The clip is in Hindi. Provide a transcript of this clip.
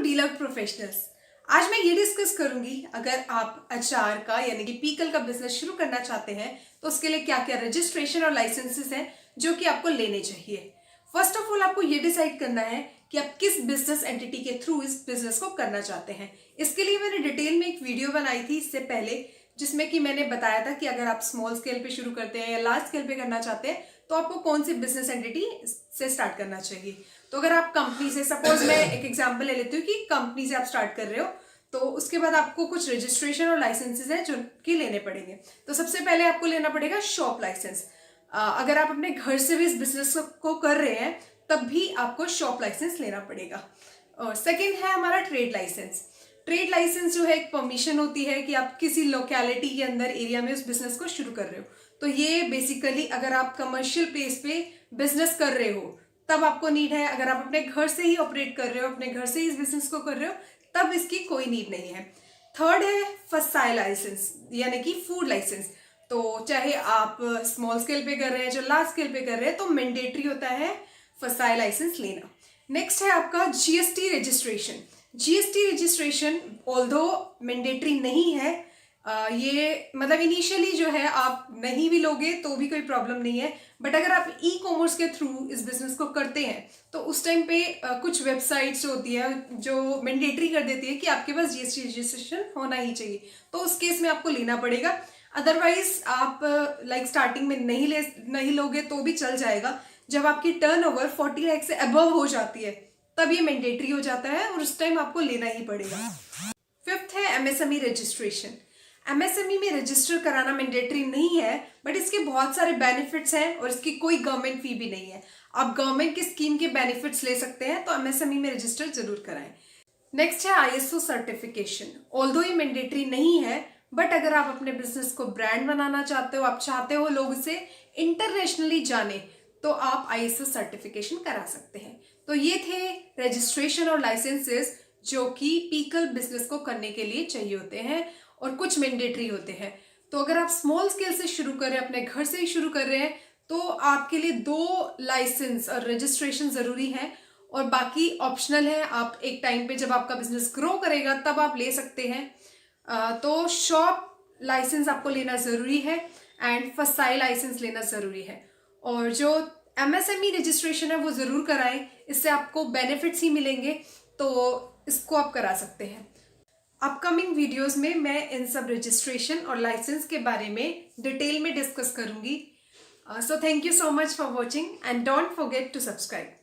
Dealer professionals. आज मैं ये डिस्कस करूंगी अगर आप अचार का यानी कि पीकल का बिजनेस शुरू करना चाहते हैं तो उसके लिए क्या क्या रजिस्ट्रेशन और लाइसेंसेस हैं जो कि आपको लेने चाहिए। फर्स्ट ऑफ ऑल आपको ये डिसाइड करना है कि आप किस बिजनेस एंटिटी के थ्रू इस बिजनेस को करना चाहते हैं। इसके लिए मैंने डिटेल में एक वीडियो बनाई थी इससे पहले, जिसमें कि मैंने बताया था कि अगर आप स्मॉल स्केल पे शुरू करते हैं या लार्ज स्केल पे करना चाहते हैं तो आपको कौन सी बिजनेस एंटिटी से स्टार्ट करना चाहिए। तो अगर आप कंपनी से, सपोज मैं एक एग्जांपल ले लेती हूँ कि कंपनी से आप स्टार्ट कर रहे हो, तो उसके बाद आपको कुछ रजिस्ट्रेशन और लाइसेंसेस हैं जो कि लेने पड़ेंगे। तो सबसे पहले आपको लेना पड़ेगा शॉप लाइसेंस। अगर आप अपने घर से भी इस बिजनेस को कर रहे हैं तब भी आपको शॉप लाइसेंस लेना पड़ेगा। और सेकेंड है हमारा ट्रेड लाइसेंस। ट्रेड लाइसेंस जो है एक परमिशन होती है कि आप किसी लोकेलिटी के अंदर एरिया में उस बिजनेस को शुरू कर रहे हो। तो ये बेसिकली अगर आप कमर्शियल प्लेस पे बिजनेस कर रहे हो तब आपको नीड है। अगर आप अपने घर से ही ऑपरेट कर रहे हो, अपने घर से ही इस बिजनेस को कर रहे हो, तब इसकी कोई नीड नहीं है। थर्ड है फसाई लाइसेंस यानी कि फूड लाइसेंस। तो चाहे आप स्मॉल स्केल पे कर रहे हैं जो लार्ज स्केल पे कर रहे हैं तो मैंडेटरी होता है फसाई लाइसेंस लेना। नेक्स्ट है आपका GST registration. GST registration although mandatory नहीं है, ये मतलब इनिशियली जो है आप नहीं भी लोगे तो भी कोई प्रॉब्लम नहीं है। बट अगर आप ई कॉमर्स के थ्रू इस बिजनेस को करते हैं तो उस टाइम पे कुछ वेबसाइट्स होती है जो मैंडेटरी कर देती है कि आपके पास जीएसटी रजिस्ट्रेशन होना ही चाहिए, तो उस केस में आपको लेना पड़ेगा। अदरवाइज आप लाइक स्टार्टिंग में नहीं लोगे तो भी चल जाएगा। जब आपकी टर्नओवर 40 लाख से अबव हो जाती है तब ये मैंडेटरी हो जाता है और उस टाइम आपको लेना ही पड़ेगा। फिफ्थ है एमएसएमई रजिस्ट्रेशन। एमएसएमई में रजिस्टर कराना मैंडेटरी नहीं है, बट इसके बहुत सारे बेनिफिट्स हैं और इसकी कोई गवर्नमेंट फी भी नहीं है। आप गवर्नमेंट की स्कीम के बेनिफिट्स ले सकते हैं, तो एमएसएमई में रजिस्टर जरूर कराएं। नेक्स्ट है आईएसओ सर्टिफिकेशन। ऑल्दो ये मैंडेटरी नहीं है, बट अगर आप अपने बिजनेस को ब्रांड बनाना चाहते हो, आप चाहते हो लोग इसे इंटरनेशनली जाने, तो आप आईएसओ सर्टिफिकेशन करा सकते हैं। तो ये थे रजिस्ट्रेशन और लाइसेंसेस जो कि पीकल बिजनेस को करने के लिए चाहिए होते हैं और कुछ मैंडेटरी होते हैं। तो अगर आप स्मॉल स्केल से शुरू कर रहे हैं, अपने घर से ही शुरू कर रहे हैं, तो आपके लिए 2 लाइसेंस और रजिस्ट्रेशन जरूरी है और बाकी ऑप्शनल है। आप एक टाइम पे जब आपका बिजनेस ग्रो करेगा तब आप ले सकते हैं। तो शॉप लाइसेंस आपको लेना जरूरी है एंड फसाई लाइसेंस लेना जरूरी है। और जो एमएसएमई रजिस्ट्रेशन है वो जरूर कराएं, इससे आपको बेनिफिट्स ही मिलेंगे, तो इसको आप करा सकते हैं। अपकमिंग वीडियोस में मैं इन सब रजिस्ट्रेशन और लाइसेंस के बारे में डिटेल में डिस्कस करूंगी। So thank you so much for watching and don't forget to subscribe.